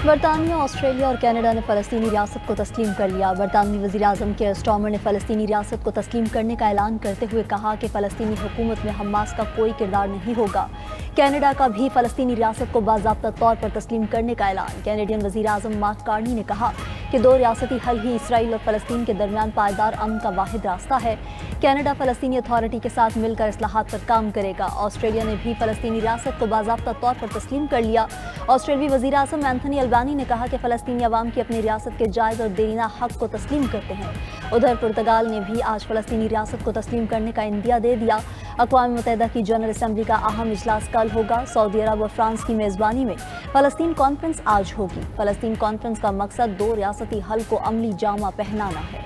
برطانیہ، آسٹریلیا اور کینیڈا نے فلسطینی ریاست کو تسلیم کر لیا۔ برطانوی وزیر اعظم کیئر سٹارمر نے فلسطینی ریاست کو تسلیم کرنے کا اعلان کرتے ہوئے کہا کہ فلسطینی حکومت میں حماس کا کوئی کردار نہیں ہوگا۔ کینیڈا کا بھی فلسطینی ریاست کو باضابطہ طور پر تسلیم کرنے کا اعلان۔ کینیڈین وزیر اعظم مارک کارنی نے کہا کہ دو ریاستی حل ہی اسرائیل اور فلسطین کے درمیان پائیدار امن کا واحد راستہ ہے۔ کینیڈا فلسطینی اتھارٹی کے ساتھ مل کر اصلاحات پر کام کرے گا۔ آسٹریلیا نے بھی فلسطینی ریاست کو باضابطہ طور پر تسلیم کر لیا۔ آسٹریلوی وزیر اعظم اینتھونی البانی نے کہا کہ فلسطینی عوام کی اپنی ریاست کے جائز اور دیرینہ حق کو تسلیم کرتے ہیں۔ ادھر پرتگال نے بھی آج فلسطینی ریاست کو تسلیم کرنے کا عندیہ دے دیا۔ اقوام متحدہ کی جنرل اسمبلی کا اہم اجلاس کل ہوگا۔ سعودی عرب اور فرانس کی میزبانی میں فلسطین کانفرنس آج ہوگی۔ فلسطین کانفرنس کا مقصد دو ریاستی حل کو عملی جامہ پہنانا ہے۔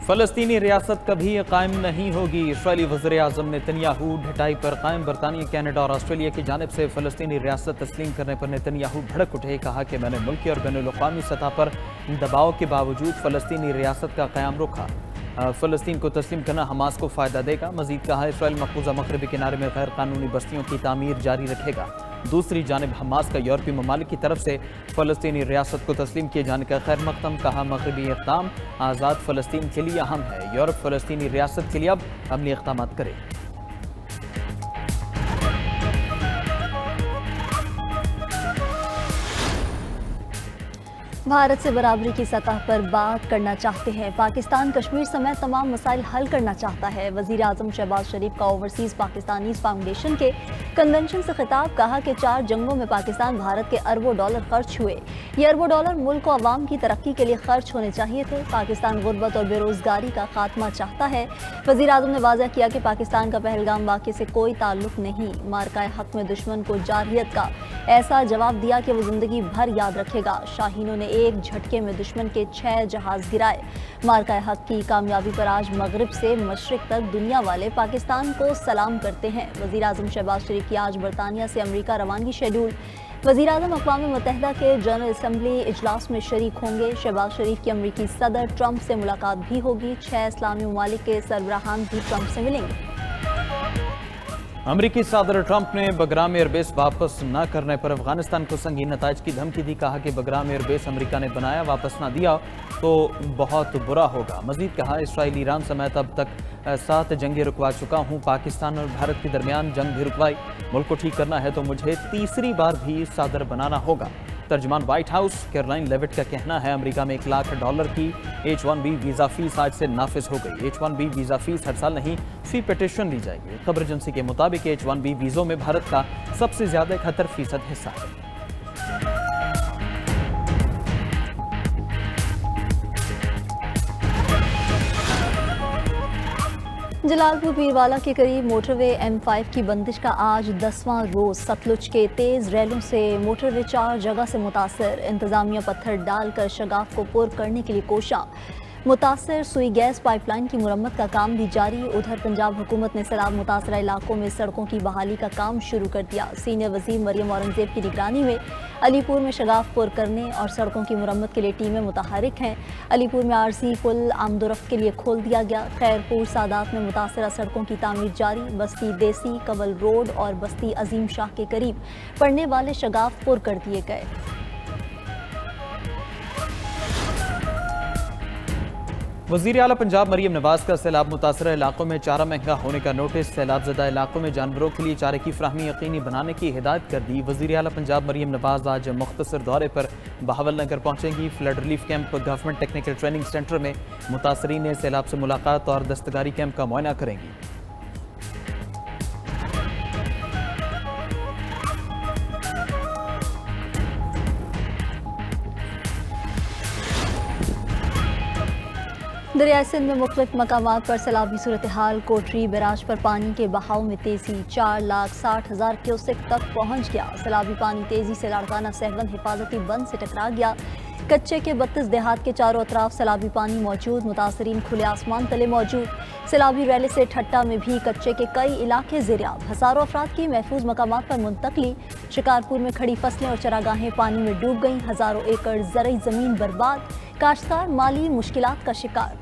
فلسطینی ریاست کبھی قائم نہیں ہوگی۔ اسرائیلی وزیر اعظم نیتن یاہو ڈھٹائی پر قائم۔ برطانیہ، کینیڈا اور آسٹریلیا کی جانب سے فلسطینی ریاست تسلیم کرنے پر نیتن یاہو بھڑک اٹھے۔ کہا کہ میں نے ملکی اور بین الاقوامی سطح پر دباؤ کے باوجود فلسطینی ریاست کا قیام رکھا۔ فلسطین کو تسلیم کرنا حماس کو فائدہ دے گا۔ مزید کہا اسرائیل مقبوضہ مغربی کنارے میں غیر قانونی بستیوں کی تعمیر جاری رکھے گا۔ دوسری جانب حماس کا یورپی ممالک کی طرف سے فلسطینی ریاست کو تسلیم کیے جانے کا خیر مقدم۔ کہا مغربی اقدام آزاد فلسطین کے لیے اہم ہے۔ یورپ فلسطینی ریاست کے لیے اب عملی اقدامات کرے۔ بھارت سے برابری کی سطح پر بات کرنا چاہتے ہیں۔ پاکستان کشمیر سمیت تمام مسائل حل کرنا چاہتا ہے۔ وزیر اعظم شہباز شریف کا اوورسیز پاکستانیز فاؤنڈیشن کے کنونشن سے خطاب۔ کہا کہ 4 جنگوں میں پاکستان بھارت کے اربوں ڈالر خرچ ہوئے۔ یہ اربوں ڈالر ملک و عوام کی ترقی کے لیے خرچ ہونے چاہیے تھے۔ پاکستان غربت اور بے روزگاری کا خاتمہ چاہتا ہے۔ وزیر اعظم نے واضح کیا کہ پاکستان کا پہلگام واقعے سے کوئی تعلق نہیں۔ مارکہ حق میں دشمن کو جارحیت کا ایسا جواب دیا کہ وہ زندگی بھر یاد رکھے گا۔ شاہینوں نے ایک جھٹکے میں دشمن کے 6 جہاز گرائے۔ مارکہ حق کی کامیابی پر آج مغرب سے مشرق تک دنیا والے پاکستان کو سلام کرتے ہیں۔ وزیر اعظم شہباز شریف کی آج برطانیہ سے امریکہ روانگی شیڈول۔ وزیر اعظم اقوام متحدہ کے جنرل اسمبلی اجلاس میں شریک ہوں گے۔ شہباز شریف کی امریکی صدر ٹرمپ سے ملاقات بھی ہوگی۔ 6 اسلامی ممالک کے سربراہان بھی ٹرمپ سے ملیں گے۔ امریکی صدر ٹرمپ نے بگرام ایئر بیس واپس نہ کرنے پر افغانستان کو سنگین نتائج کی دھمکی دی۔ کہا کہ بگرام ایئر بیس امریکہ نے بنایا، واپس نہ دیا تو بہت برا ہوگا۔ مزید کہا اسرائیل ایران سمیت اب تک 7 جنگیں رکوا چکا ہوں۔ پاکستان اور بھارت کے درمیان جنگ بھی رکوائی۔ ملک کو ٹھیک کرنا ہے تو مجھے تیسری بار بھی صدر بنانا ہوگا۔ ترجمان وائٹ ہاؤس کیرولائن لیوٹ کا کہنا ہے امریکہ میں $1 لاکھ کی H-1B ویزا فیس آج سے نافذ ہو گئی۔ H-1B ویزا فیس ہر سال نہیں، فی پیٹیشن لی جائے گی۔ خبر ایجنسی کے مطابق H-1B ویزوں میں بھارت کا سب سے زیادہ 71% حصہ ہے۔ جلال پور پیروالا کے قریب موٹر وے M5 کی بندش کا آج 10واں روز۔ ستلج کے تیز ریلوں سے موٹر وے 4 جگہ سے متاثر۔ انتظامیہ پتھر ڈال کر شگاف کو پر کرنے کے لیے کوشاں۔ متاثر سوئی گیس پائپ لائن کی مرمت کا کام بھی جاری۔ ادھر پنجاب حکومت نے سیلاب متاثرہ علاقوں میں سڑکوں کی بحالی کا کام شروع کر دیا۔ سینئر وزیر مریم اورنگزیب کی نگرانی میں علی پور میں شگاف پر کرنے اور سڑکوں کی مرمت کے لیے ٹیمیں متحرک ہیں۔ علی پور میں عارضی پل آمد و رفت کے لیے کھول دیا گیا۔ خیر پور سادات میں متاثرہ سڑکوں کی تعمیر جاری۔ بستی دیسی، کول روڈ اور بستی عظیم شاہ کے قریب پڑنے والے شگاف پر کر دیے گئے۔ وزیر اعلیٰ پنجاب مریم نواز کا سیلاب متاثرہ علاقوں میں چارہ مہنگا ہونے کا نوٹس۔ سیلاب زدہ علاقوں میں جانوروں کے لیے چارے کی فراہمی یقینی بنانے کی ہدایت کر دی۔ وزیر اعلیٰ پنجاب مریم نواز آج مختصر دورے پر بہاول نگر پہنچیں گی۔ Flood relief camp government technical training centre میں متاثرین سیلاب سے ملاقات اور دستکاری کیمپ کا معائنہ کریں گی۔ دریائے سندھ میں مختلف مقامات پر سیلابی صورتحال۔ کوٹری بیراج پر پانی کے بہاؤ میں تیزی، 4,60,000 کیوسک تک پہنچ گیا۔ سیلابی پانی تیزی سے لاڑکانہ سہون حفاظتی بند سے ٹکرا گیا۔ کچے کے 32 دیہات کے چاروں اطراف سیلابی پانی موجود۔ متاثرین کھلے آسمان تلے موجود۔ سیلابی ریلے سے ٹھٹا میں بھی کچے کے کئی علاقے زیراب۔ ہزاروں افراد کی محفوظ مقامات پر منتقلی۔ شکارپور میں کھڑی فصلیں اور چراگاہیں پانی میں ڈوب گئیں۔ ہزاروں ایکڑ زرعی زمین برباد۔ کاشتکار مالی مشکلات کا شکار۔